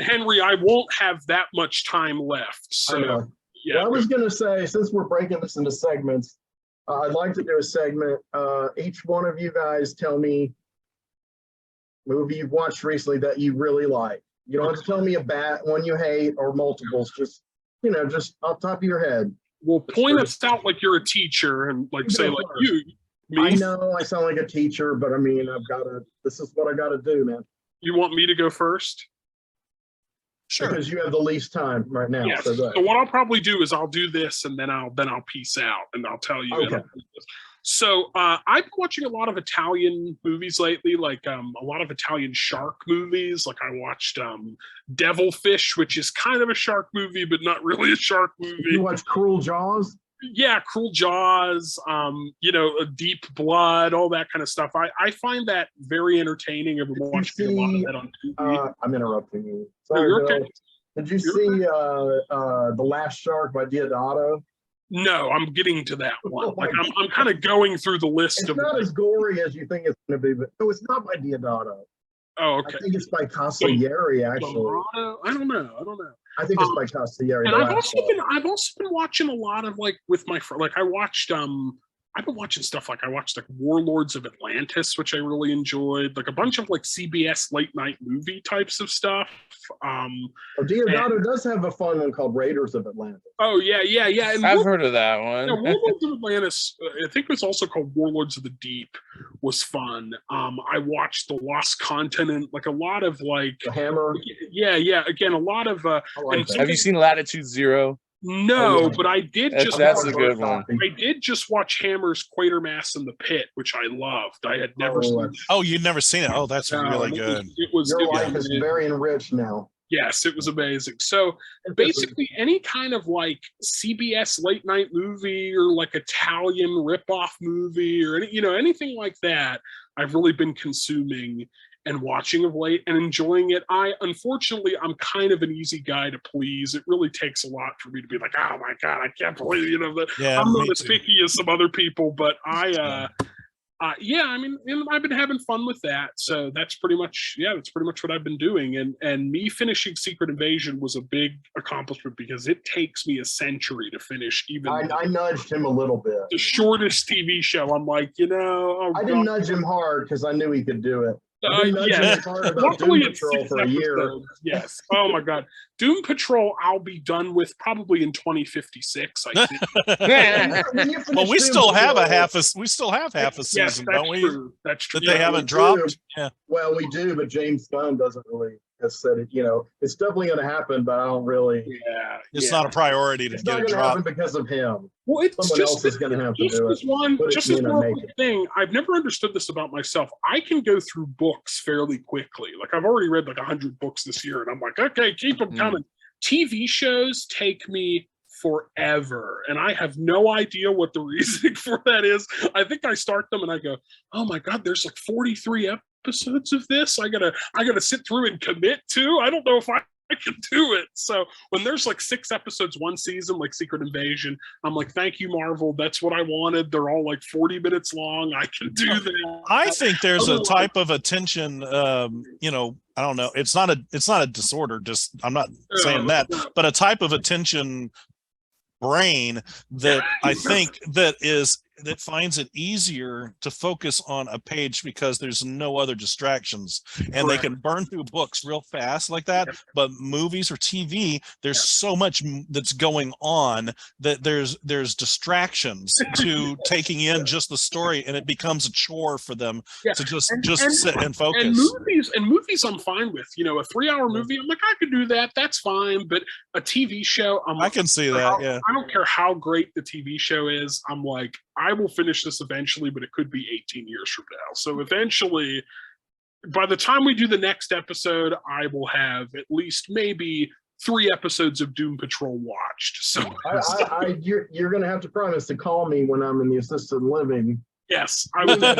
Henry, I won't have that much time left. So, yeah. Well, I was going to say, since we're breaking this into segments, I'd like to do a segment. Each one of you guys tell me a movie you've watched recently that you really like. You don't have to tell me a bad one you hate or multiples. Just, just off the top of your head. Well, point us out like you're a teacher and like say like you. Me? I know I sound like a teacher, but I mean, this is what I got to do, man. You want me to go first? Sure. Because you have the least time right now. Yes. So what I'll probably do is I'll do this and then I'll peace out and I'll tell you. Okay. So I've been watching a lot of Italian movies lately, like a lot of Italian shark movies. Like I watched Devilfish, which is kind of a shark movie, but not really a shark movie. You watch Cruel Jaws? Yeah, Cruel Jaws, Deep Blood, all that kind of stuff. I find that very entertaining. I've been watching a lot of that on TV. I'm interrupting you. Sorry, you're Bill. okay. Did you see The Last Shark by Diodato? No, I'm getting to that one. Like I'm kind of going through the list. It's not as gory as you think it's going to be, but no, it's not by Diodato. Oh, okay. I think it's by Castiglieri, actually. I don't know. I think it's by Castiglieri. And I've also been watching a lot of like with my friend. Like I've been watching stuff like I watched like Warlords of Atlantis, which I really enjoyed. Like a bunch of like CBS late night movie types of stuff. Diodato does have a fun one called Raiders of Atlantis. Oh yeah. And I've heard of that one. Warlords of Atlantis, I think it was also called Warlords of the Deep, was fun. I watched The Lost Continent, like a lot of like The Hammer. Yeah. Again, a lot of. Have you seen Latitude Zero? No, but I did that's a good one. I did just watch Hammer's Quatermass in the Pit, which I loved. I had never seen. Oh, you'd never seen it? Oh, that's really good. Your life is very enriched now. Yes, it was amazing. So basically, any kind of like CBS late night movie or like Italian ripoff movie or anything like that, I've really been consuming and watching of late and enjoying it. Unfortunately, I'm kind of an easy guy to please. It really takes a lot for me to be like, oh my God, I can't believe, I'm not as picky as some other people, but I've been having fun with that. So that's pretty much what I've been doing. And me finishing Secret Invasion was a big accomplishment because it takes me a century to finish even. I nudged him a little bit. The shortest TV show. I'm like, I didn't nudge him hard because I knew he could do it. Luckily, it's Doom Patrol for a year. Yes. Oh my God, Doom Patrol. I'll be done with probably in 2056. I think. Well, we still have half a season, don't we? True. That's true. That they haven't dropped. Yeah. Well, we do, but James Gunn doesn't really has said it. It's definitely going to happen, but I don't really. Yeah. It's not a priority to get it dropped because of him. Well, someone else is going to have to do it. Just as one thing, I've never understood this about myself. I can go through books fairly quickly. Like I've already read like 100 books this year, and I'm like, okay, keep them coming. TV shows take me forever, and I have no idea what the reasoning for that is. I think I start them and I go, oh my God, there's like 43 episodes of this. I gotta sit through and commit to. I don't know if I can do it. So when there's like 6 episodes one season, like Secret Invasion, I'm like, thank you, Marvel. That's what I wanted. They're all like 40 minutes long. I can do that. I think there's a type of attention, I don't know. It's not a disorder. Just I'm not saying that, but a type of attention brain that I think that finds it easier to focus on a page because there's no other distractions, and they can burn through books real fast like that. But movies or TV, there's so much that's going on that there's distractions to taking in just the story, and it becomes a chore for them to just sit and focus. And movies I'm fine with. A 3-hour movie, I'm like, I could do that. That's fine. But a TV show, I can see that. Yeah, I don't care how great the TV show is. I'm like, I will finish this eventually, but it could be 18 years from now. So eventually, by the time we do the next episode, I will have at least maybe 3 episodes of Doom Patrol watched. So you're going to have to promise to call me when I'm in the assisted living. Yes, I will. Oh my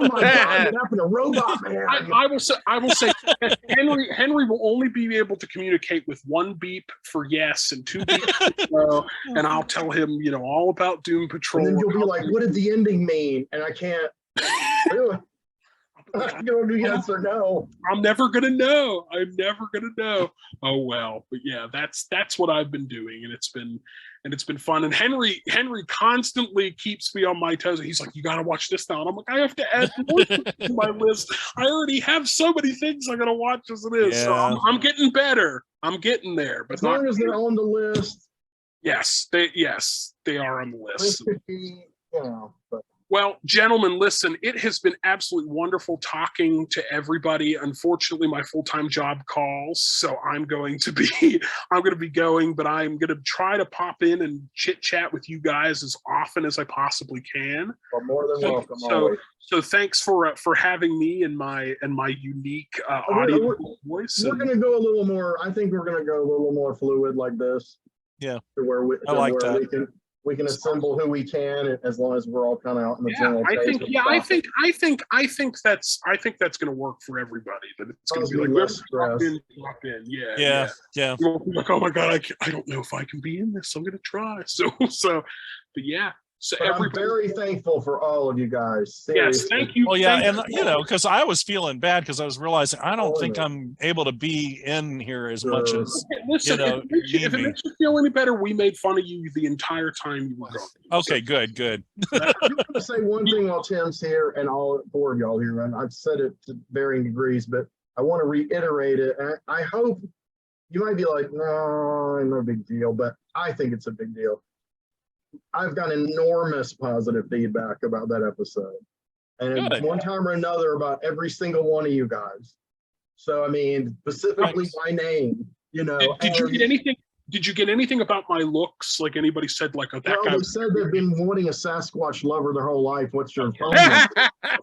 God! What happened to Robot Man? I will say. Henry will only be able to communicate with 1 beep for yes and 2 beeps for no, and I'll tell him, all about Doom Patrol. And then you'll be like, "What did the ending mean?" And I can't do it. You don't do yes or no. I'm never gonna know. I'm never gonna know. Oh well, but yeah, that's what I've been doing, and it's been fun. And Henry constantly keeps me on my toes. He's like, "You got to watch this now," and I'm like, "I have to add more to my list. I already have so many things I got to watch as it is." So Yeah. I'm getting better. I'm getting there, but As long as they're on the list, yes, they are on the list. this could be, but Well, gentlemen, listen, it has been absolutely wonderful talking to everybody. Unfortunately, my full-time job calls, so I'm going to be going, but I'm going to try to pop in and chit-chat with you guys as often as I possibly can. But more than welcome. So thanks for having me and my unique audio voice. We're going to go a little more. I think we're going to go a little more fluid like this. Yeah, to where I like that. We can assemble who we can, as long as we're all kind of out in the general. I think that's going to work for everybody. That it's going to be like less stress. Drop in. Yeah. You won't be like, oh my god, I don't know if I can be in this. I'm going to try. So, but yeah. So I'm very thankful for all of you guys. Seriously. Yes, thank you. Well, yeah, and because I was feeling bad because I was realizing I don't think I'm able to be in here as much as listen. If it makes you feel any better, we made fun of you the entire time you were gone. Okay, good. I'm going to say one thing while Tim's here and all four of y'all here, and I've said it to varying degrees, but I want to reiterate it. And I hope you might be like, no big deal, but I think it's a big deal. I've got enormous positive feedback about that episode, and one time or another about every single one of you guys. So I mean, specifically by name, Did you get anything? Did you get anything about my looks? Like anybody said, like, oh, that guy. They said they've been wanting a Sasquatch lover their whole life. What's your phone number? I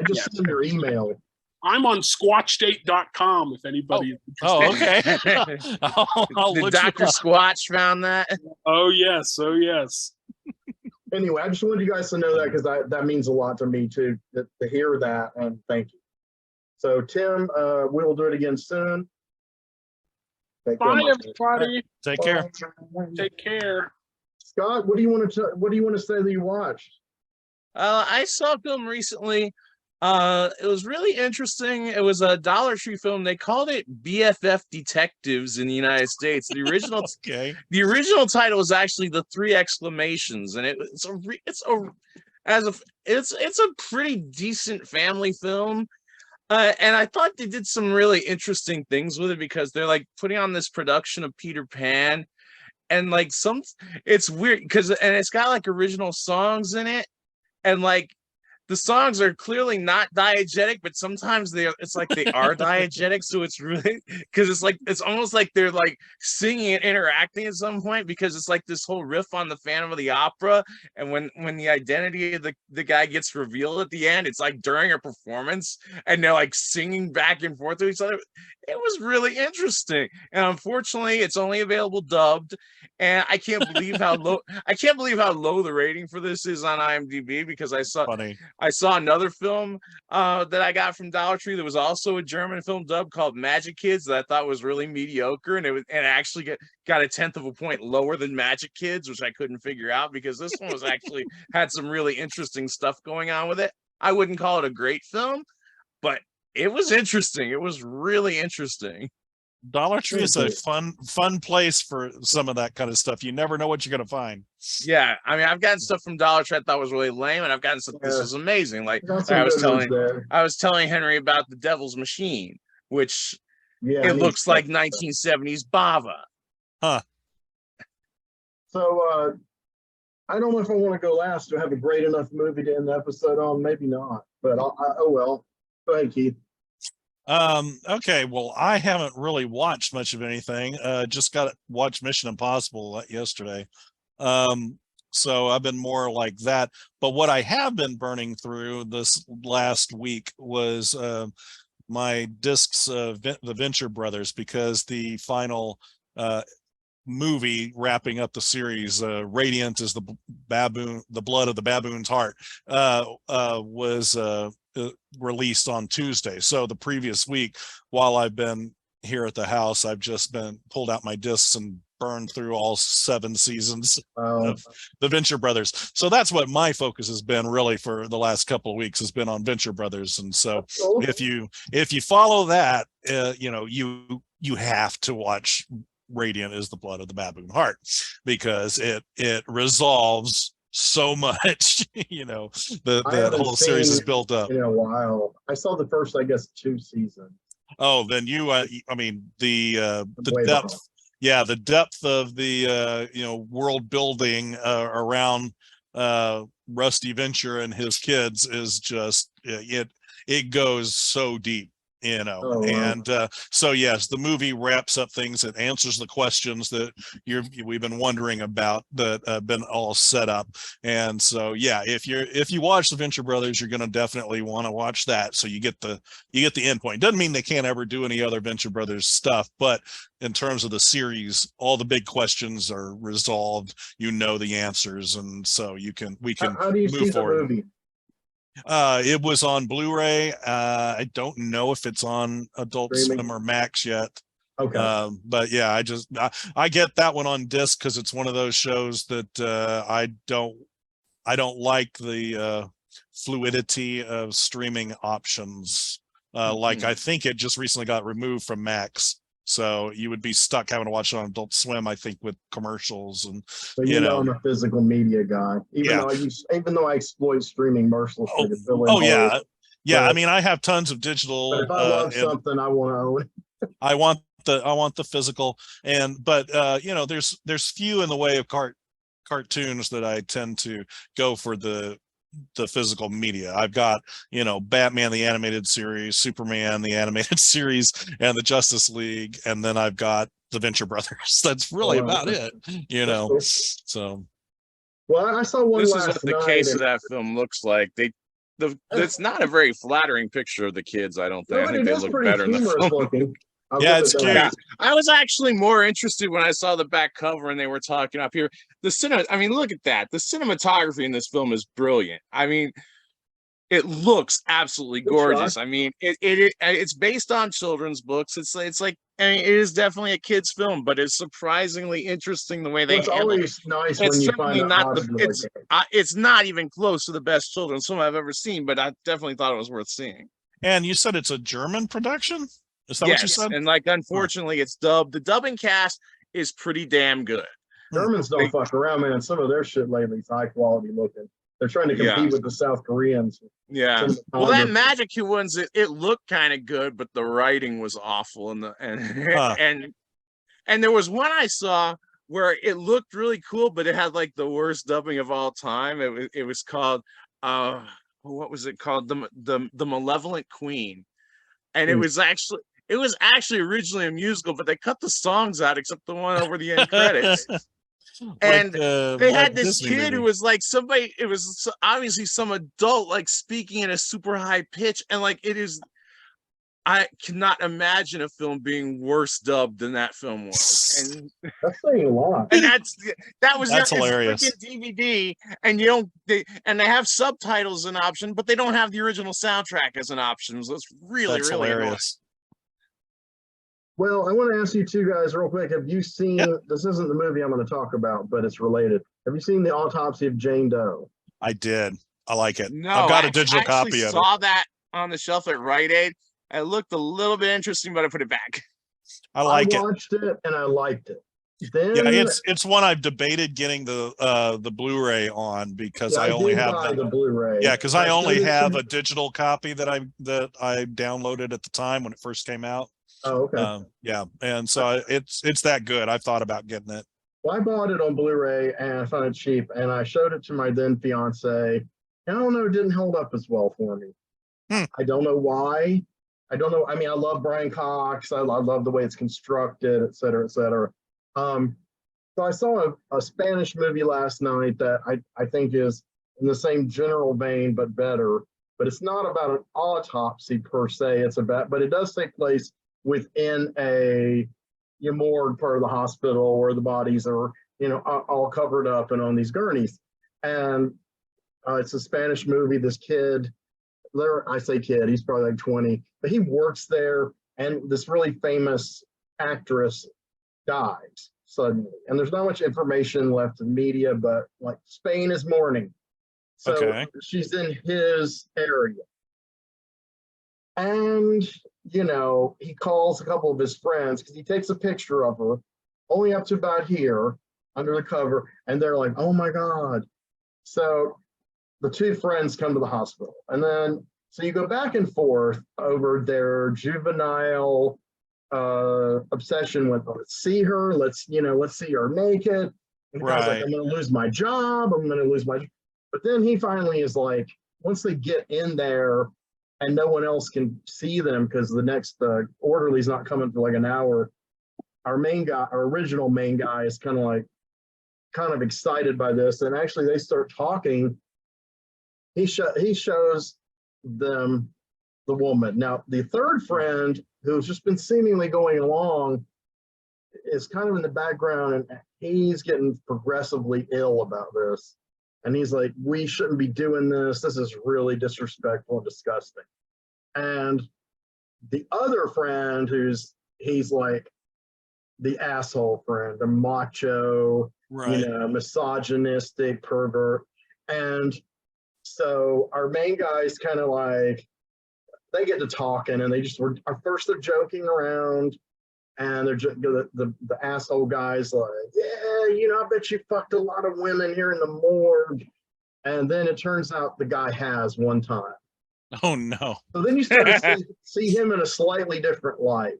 just send your email. I'm on squatchdate.com if anybody is interested. Oh, okay. Did Dr. Squatch found that? Oh, yes. Anyway, I just wanted you guys to know that because that means a lot to me too, to hear that, and thank you. So Tim, we will do it again soon. Bye, everybody. Take care. Take care. Scott, what do you want to say that you watched? I saw a film recently. It was really interesting. It was a Dollar Tree film. They called it BFF Detectives in the United States. The original, the original title was actually The Three Exclamations, and it's a pretty decent family film. And I thought they did some really interesting things with it because they're like putting on this production of Peter Pan, and like it's weird because it's got like original songs in it, and like the songs are clearly not diegetic, but sometimes it's like they are diegetic. So it's really, because it's almost like they're like singing and interacting at some point, because it's like this whole riff on the Phantom of the Opera. And when the identity of the guy gets revealed at the end, it's like during a performance and they're like singing back and forth to each other. It was really interesting. And unfortunately, it's only available dubbed. And I can't believe how low the rating for this is on IMDb, because I saw another film that I got from Dollar Tree that was also a German film dub called Magic Kids that I thought was really mediocre, and it actually got a 1/10 of a point lower than Magic Kids, which I couldn't figure out because this one was actually had some really interesting stuff going on with it. I wouldn't call it a great film, but it was interesting. It was really interesting. Dollar Tree is a fun place for some of that kind of stuff. You never know what you're going to find. Yeah, I mean, I've gotten stuff from Dollar Tree I thought was really lame, and I've gotten stuff this was amazing. Like I was telling Henry about The Devil's Machine, which it looks like 1970s Bava. Huh. So I don't know if I want to go last to have a great enough movie to end the episode on. Maybe not, but oh well. Go ahead, Keith. Okay, well, I haven't really watched much of anything. Just got to watch Mission Impossible yesterday. So I've been more like that. But what I have been burning through this last week was my discs of the Venture Brothers, because the final movie wrapping up the series, Radiant is the blood of the baboon's heart, was released on Tuesday. So the previous week, while I've been here at the house, I've just been pulled out my discs and burned through all 7 seasons Oh, of the Venture Brothers. So that's what my focus has been really for the last couple of weeks, has been on Venture Brothers. And so cool. if you follow that, you know, you have to watch Radiant is the Blood of the Baboon Heart, because it resolves so much. You know, I the haven't whole series is seen built up. in a while. I saw the first, I guess, 2 seasons. Oh, then you I mean the Way depth, behind. yeah, the depth of the you know, world building around Rusty Venture and his kids is just, it goes so deep, you know. Oh, wow. And so yes, the movie wraps up things. It answers the questions that we've been wondering about, that have been all set up. And so yeah, if you watch the Venture Brothers, you're going to definitely want to watch that, so you get the end point. Doesn't mean they can't ever do any other Venture Brothers stuff, but in terms of the series, all the big questions are resolved, you know, the answers, and so we can How do you see move forward. the movie? It was on Blu-ray. I don't know if it's on Adult Streaming? Swim or Max yet. Okay. But yeah, I get that one on disc because it's one of those shows that I don't like the fluidity of streaming options. Like I think it just recently got removed from Max, so you would be stuck having to watch it on Adult Swim, I think, with commercials. And So you know I'm a physical media guy, even though I exploit streaming mercilessly to fill in holes. Yeah. But- I mean, I have tons of digital. But if I love something, I want to own it. I want the physical, but you know, there's few in the way of cartoons that I tend to go for the physical media. I've got, you know, Batman the animated series, Superman the animated series, and the Justice League, and then I've got the Venture Brothers. That's really about it, you know. Cool. So Well, I saw one This last is what the night. case of that film looks like. It's not a very flattering picture of the kids, I don't think. No, I but think it they is look pretty better in the humorous film. looking. Yeah, it's cute. Yeah, I was actually more interested when I saw the back cover and they were talking up here. I mean, look at that. The cinematography in this film is brilliant. I mean, it looks absolutely gorgeous. I mean, it's based on children's books. It's like, I mean, it is definitely a kid's film, but it's surprisingly interesting the way they It's handle it. always nice It's when you certainly find not it's not even close to the best children's film I've ever seen, but I definitely thought it was worth seeing. And you said it's a German production? Is that what you said? And like, unfortunately, it's dubbed. The dubbing cast is pretty damn good. Germans don't fuck around, man. Some of their shit lately is high quality looking. They're trying to compete with the South Koreans. Yeah. Well, that Magic ones, it looked kind of good, but the writing was awful, and there was one I saw where it looked really cool, but it had like the worst dubbing of all time. It was called what was it called? The Malevolent Queen, and it was actually originally a musical, but they cut the songs out except the one over the end credits. And they had this Disney kid movie. who was like somebody, it was obviously some adult, like speaking in a super high pitch, and like I cannot imagine a film being worse dubbed than that film was. And that's saying a lot. And that was That's hilarious. It's freaking DVD, and they have subtitles an option, but they don't have the original soundtrack as an option. So it's really hilarious. Well, I want to ask you two guys real quick. Have you seen, this isn't the movie I'm going to talk about, but it's related. Have you seen The Autopsy of Jane Doe? I did. I like it. No, I've got a digital copy of it. I saw that on the shelf at Rite Aid. It looked a little bit interesting, but I put it back. I watched it and I liked it. Then, yeah, it's one I've debated getting the Blu-ray on, because I only have the Blu-ray. Yeah, because I only have a digital copy that I downloaded at the time when it first came out. Oh, okay. Yeah, and so it's that good. I've thought about getting it. Well, I bought it on Blu-ray and I found it cheap, and I showed it to my then fiance. And I don't know, it didn't hold up as well for me. I don't know why. I don't know. I mean, I love Brian Cox. I love the way it's constructed, et cetera, et cetera. So I saw a Spanish movie last night that I think is in the same general vein, but better. But it's not about an autopsy per se. But it does take place within a morgue part of the hospital where the bodies are, all covered up and on these gurneys. And it's a Spanish movie. This kid, I say kid, he's probably like 20, but he works there, and this really famous actress dies. suddenly. And there's not much information left in media, but like Spain is mourning. So Okay. she's in his area. And, you know, he calls a couple of his friends because he takes a picture of her only up to about here under the cover. And they're like, oh my God. So the two friends come to the hospital. And then, so you go back and forth over their juvenile obsession with, let's see her, let's see her naked. And the guy's like, Right. I'm going to lose my job. I'm going to lose my, but then he finally is like, once they get in there and no one else can see them because the next orderly's not coming for like an hour, our main guy, our original main guy is kind of excited by this. And actually they start talking. He shows them the woman. Now, the third friend, who's just been seemingly going along, is kind of in the background, and he's getting progressively ill about this. And he's like, we shouldn't be doing this. This is really disrespectful and disgusting. And the other friend, he's like the asshole friend, the macho, Right. misogynistic pervert. And so our main guy's kind of like, they get to talking, and first they're joking around, and they're just the asshole guy's like, yeah, I bet you fucked a lot of women here in the morgue. And then it turns out the guy has one time. Oh no. So then you start to see him in a slightly different light,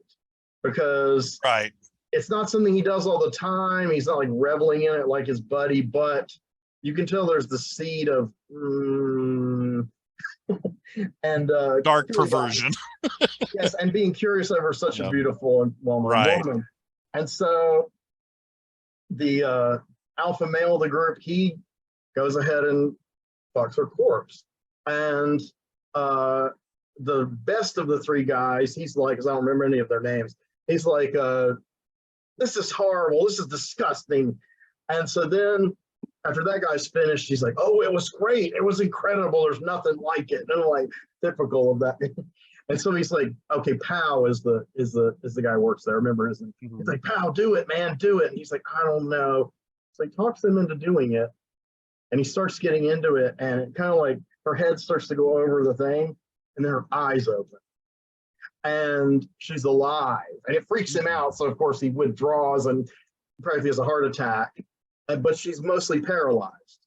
because Right. it's not something he does all the time. He's not like reveling in it like his buddy, but you can tell there's the seed of and Dark perversion. Yes, and being curious over such a beautiful and well-known woman. And so the alpha male of the group, he goes ahead and fucks her corpse. And the best of the three guys, he's like, because I don't remember any of their names, he's like, this is horrible, this is disgusting. And so then after that guy's finished, he's like, oh, it was great, it was incredible, there's nothing like it. And I'm like, typical of that. And so he's like, okay, Pow is the guy who works there. I remember his name. He's like, Pow, do it, man, do it. And he's like, I don't know. So he talks them into doing it. And he starts getting into it. And it kind of like her head starts to go over the thing. And then her eyes open. And she's alive. And it freaks him out. So, of course, he withdraws and practically has a heart attack. But she's mostly paralyzed.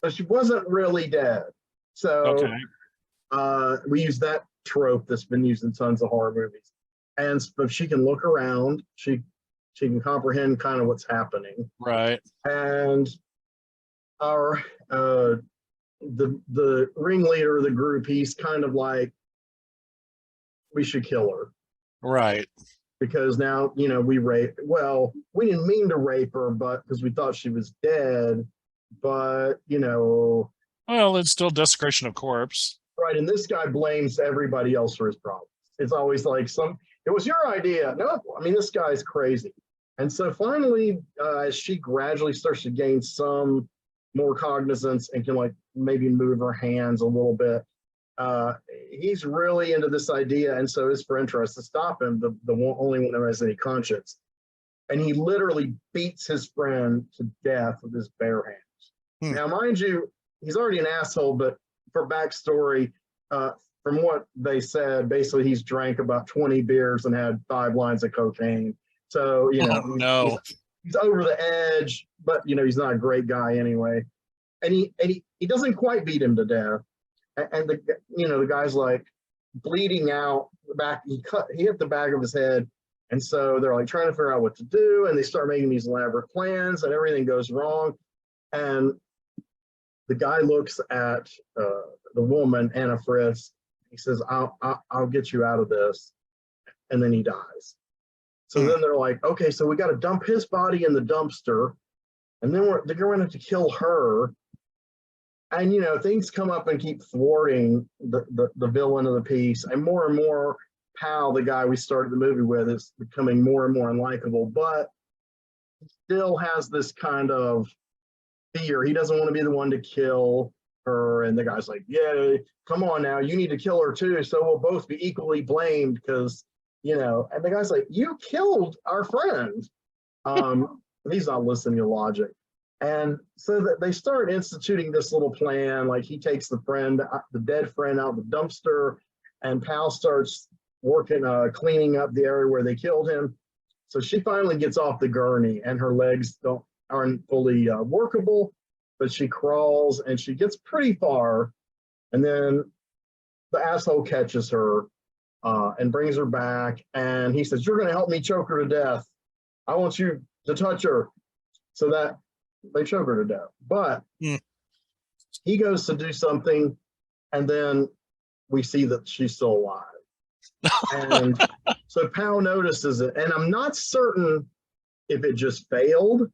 So she wasn't really dead. So we use that trope that's been used in tons of horror movies. And but she can look around. She can comprehend kind of what's happening. Right. And our the ringleader of the group, he's kind of like, we should kill her. Right. Because now, we didn't mean to rape her, but because we thought she was dead, but well, it's still desecration of corpse. Right, and this guy blames everybody else for his problems. It's always like it was your idea. No, I mean, this guy's crazy. And so finally, as she gradually starts to gain some more cognizance and can like maybe move her hands a little bit, he's really into this idea. And so his friend tries to stop him, the only one who has any conscience. And he literally beats his friend to death with his bare hands. Now, mind you, he's already an asshole, but for backstory, from what they said, basically he's drank about 20 beers and had 5 lines of cocaine. So, he's over the edge, but he's not a great guy anyway. And he doesn't quite beat him to death. And the guy's like bleeding out the back. He hit the back of his head. And so they're like trying to figure out what to do. And they start making these elaborate plans and everything goes wrong. And the guy looks at the woman, Anna Frisk. He says, I'll get you out of this. And then he dies. So then they're like, okay, so we got to dump his body in the dumpster. And then they're going to have to kill her. And, things come up and keep thwarting the villain of the piece. And more Pal, the guy we started the movie with, is becoming more and more unlikable. But he still has this kind of fear. He doesn't want to be the one to kill her. And the guy's like, yeah, come on now, you need to kill her too, so we'll both be equally blamed, because and the guy's like, you killed our friend. He's not listening to logic. And so that they start instituting this little plan, like he takes the dead friend out of the dumpster, and Pal starts working, cleaning up the area where they killed him. So she finally gets off the gurney and her legs aren't fully workable, but she crawls and she gets pretty far. And then the asshole catches her and brings her back. And he says, "You're going to help me choke her to death. I want you to touch her." So that they choke her to death. But he goes to do something, and then we see that she's still alive. And so Pal notices it, and I'm not certain if it just failed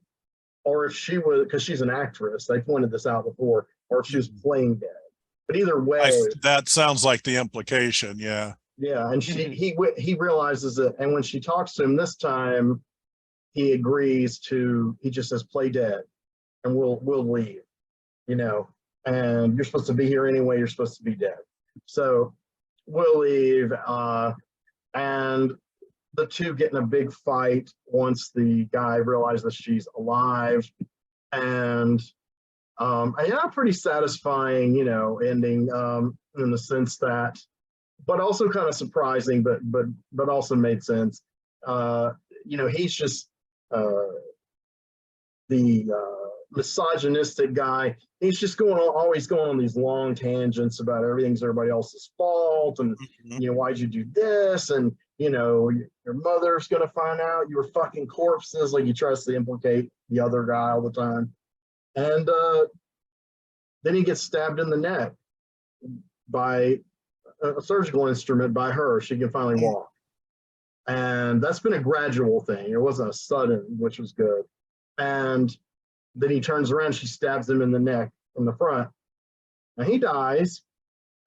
or if she was, because she's an actress, they pointed this out before, or if she was playing dead. But either way, that sounds like the implication. Yeah. Yeah, and he realizes it, and when she talks to him this time, he agrees to. He just says, "Play dead, and we'll leave," and you're supposed to be here anyway. You're supposed to be dead, so we'll leave. And the two get in a big fight once the guy realizes she's alive, and yeah, pretty satisfying, ending in the sense that, but also kind of surprising, but also made sense. He's just the misogynistic guy. He's just always going on these long tangents about everything's everybody else's fault, and why'd you do this, and your mother's gonna find out you were fucking corpses. Like, he tries to implicate the other guy all the time, and then he gets stabbed in the neck by a surgical instrument by her. She can finally walk, and that's been a gradual thing. It wasn't a sudden, which was good. And then he turns around, she stabs him in the neck from the front, and he dies.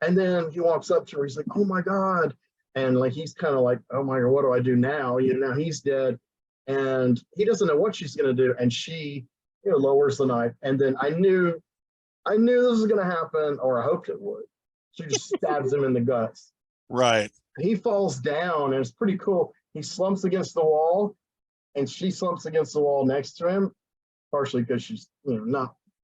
And then he walks up to her, he's like, "Oh my God." And like, he's kind of like, "Oh my God, what do I do now?" Now he's dead, and he doesn't know what she's going to do. And she, lowers the knife. And then I knew this was going to happen, or I hoped it would. She just stabs him in the guts. Right. He falls down, and it's pretty cool. He slumps against the wall, and she slumps against the wall next to him, partially because she's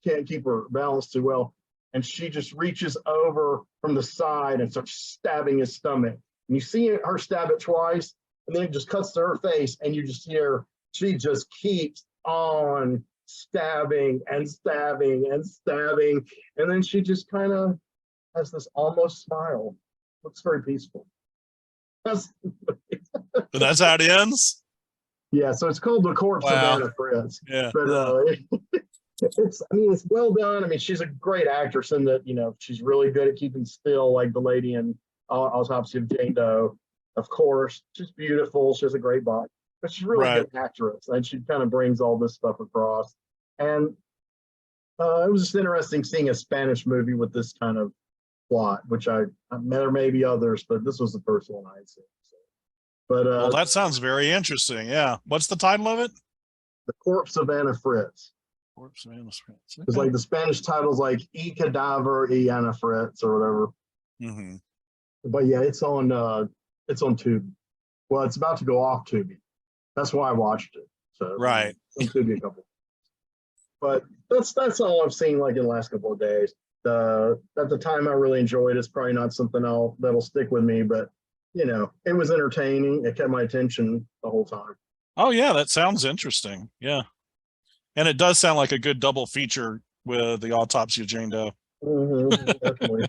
can't keep her balance too well. And she just reaches over from the side and starts stabbing his stomach. And you see her stab it twice, and then it just cuts to her face, and you just hear she just keeps on stabbing and stabbing and stabbing. And then she just kind of has this almost smile. Looks very peaceful. That's how it ends? Yeah, so it's called The Corpse of Anna Fritz. Yeah. But it's well done. She's a great actress in that, she's really good at keeping still, like the lady in Autopsy of Jane Doe. Of course, she's beautiful. She has a great body, but she's really good actress, and she kind of brings all this stuff across. And it was just interesting seeing a Spanish movie with this kind of plot, which there may be others, but this was the first one I'd seen. So. But well, that sounds very interesting. Yeah. What's the title of it? The Corpse of Anna Fritz. Corpse of Anna Fritz. It's like the Spanish title's like E Cadaver y Anna Fritz or whatever. Mm-hmm. But yeah, it's on Tubi. Well, it's about to go off Tubi. That's why I watched it. So right. On Tubi a couple. But that's all I've seen like in the last couple of days. At the time I really enjoyed it. It's probably not something that'll stick with me, but it was entertaining. It kept my attention the whole time. Oh yeah, that sounds interesting. Yeah. And it does sound like a good double feature with the Autopsy of Jane Doe. Mm-hmm, definitely.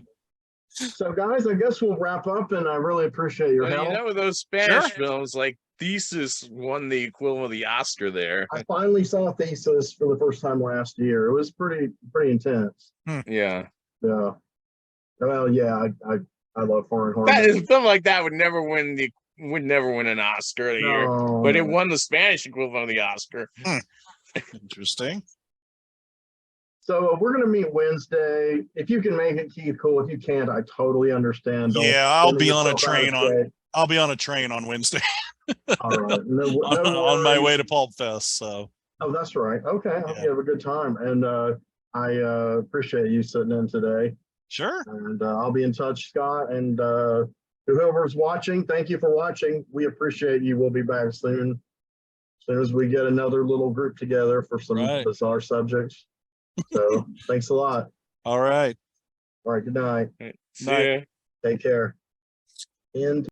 So guys, I guess we'll wrap up, and I really appreciate your help. Those Spanish films, like Thesis won the equivalent of the Oscar there. I finally saw Thesis for the first time last year. It was pretty intense. Yeah. Yeah. Well, yeah, I love foreign horror. Something like that would never win an Oscar a year, but it won the Spanish equivalent of the Oscar. Interesting. So we're gonna meet Wednesday. If you can make it, Keith, cool. If you can't, I totally understand. I'll be on a train on Wednesday. All right. On my way to Pulp Fest. So. Oh, that's right. Okay. I hope you have a good time, and I appreciate you sitting in today. Sure. And I'll be in touch, Scott, and whoever's watching. Thank you for watching. We appreciate you. We'll be back soon. soon as we get another little group together for some Right. bizarre subjects. So thanks a lot. All right. All right, good night. See ya. Take care. And